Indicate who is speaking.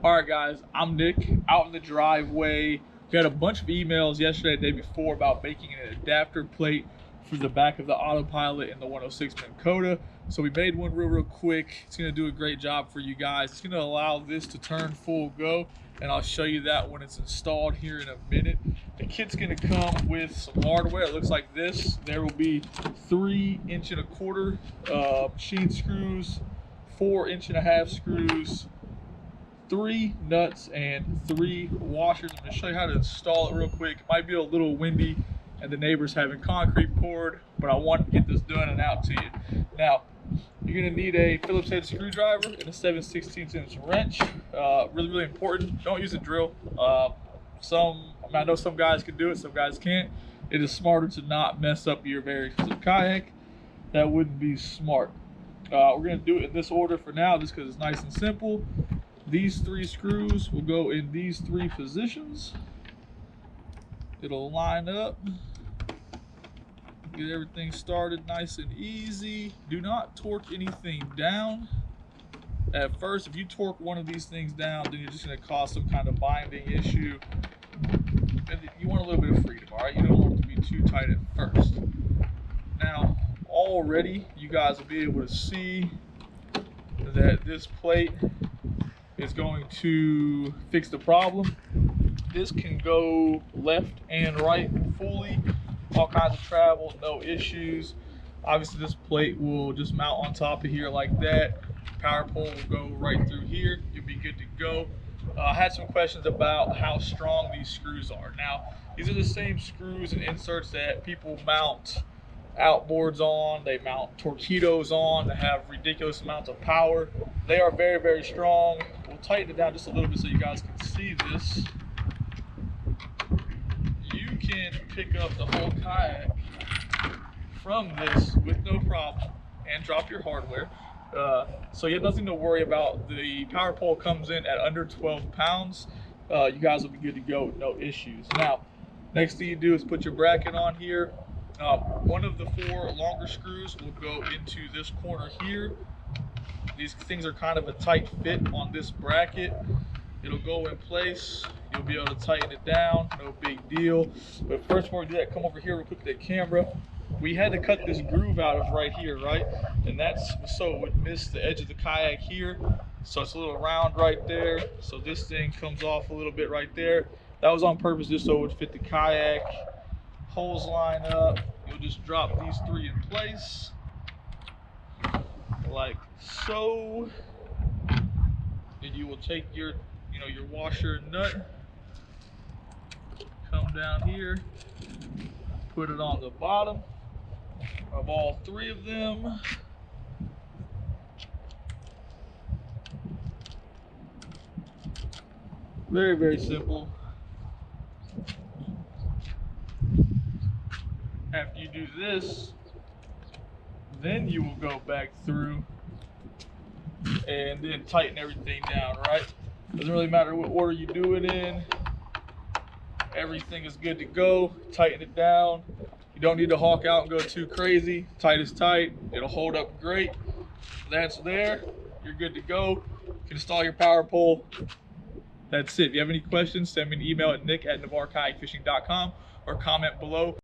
Speaker 1: All right, guys, I'm Nick, out in the driveway. We had a bunch of emails yesterday, the day before, about making an adapter plate for the back of the AutoPilot in the 106 Minn Kota. So we made one real quick. It's gonna do a great job for you guys. It's gonna allow this to turn full go, and I'll show you that when it's installed here in a minute. The kit's gonna come with some hardware. It looks like this. There will be 3 1/4 inch machine screws, 4 1.5 inch screws, 3 nuts and 3 washers. I'm going to show you how to install it real quick. It might be a little windy and the neighbor's having concrete poured, but I want to get this done and out to you. Now, you're going to need a Phillips head screwdriver and a 7/16 inch wrench. Really important. Don't use a drill. I know some guys can do it, some guys can't. It is smarter to not mess up your very expensive kayak. That wouldn't be smart. We're going to do it in this order for now, just because it's nice and simple. These 3 screws will go in these 3 positions. It'll line up. Get everything started nice and easy. Do not torque anything down. At first, if you torque one of these things down, then you're just going to cause some kind of binding issue. And you want a little bit of freedom, all right? You don't want it to be too tight at first. Now, already, you guys will be able to see that this plate is going to fix the problem. This can go left and right fully, all kinds of travel, no issues. Obviously this plate will just mount on top of here like that. Power pole will go right through here. You'll be good to go. I had some questions about how strong these screws are. Now, these are the same screws and inserts that people mount outboards on, they mount torpedoes on, that have ridiculous amounts of power. They are very strong. We'll tighten it down just a little bit so you guys can see this. You can pick up the whole kayak from this with no problem and drop your hardware. So you have nothing to worry about. The power pole comes in at under 12 pounds. You guys will be good to go, no issues. Now, next thing you do is put your bracket on here. One of the 4 longer screws will go into this corner here. These things are kind of a tight fit on this bracket. It'll go in place. You'll be able to tighten it down, no big deal. But first, before we do that, come over here real quick to the camera. We had to cut this groove out of right here, right? And that's so it would miss the edge of the kayak here. So it's a little round right there. So this thing comes off a little bit right there. That was on purpose just so it would fit the kayak. Holes line up. You'll just drop these 3 in place like so. Then you will take your your washer and nut, come down here, put it on the bottom of all 3 of them. Very simple. After you do this, then you will go back through and then tighten everything down, right? Doesn't really matter what order you do it in. Everything is good to go. Tighten it down. You don't need to hawk out and go too crazy. Tight is tight. It'll hold up great. That's there. You're good to go. You can install your power pole. That's it. If you have any questions, send me an email at nick@navarrekayakfishing.com or comment below.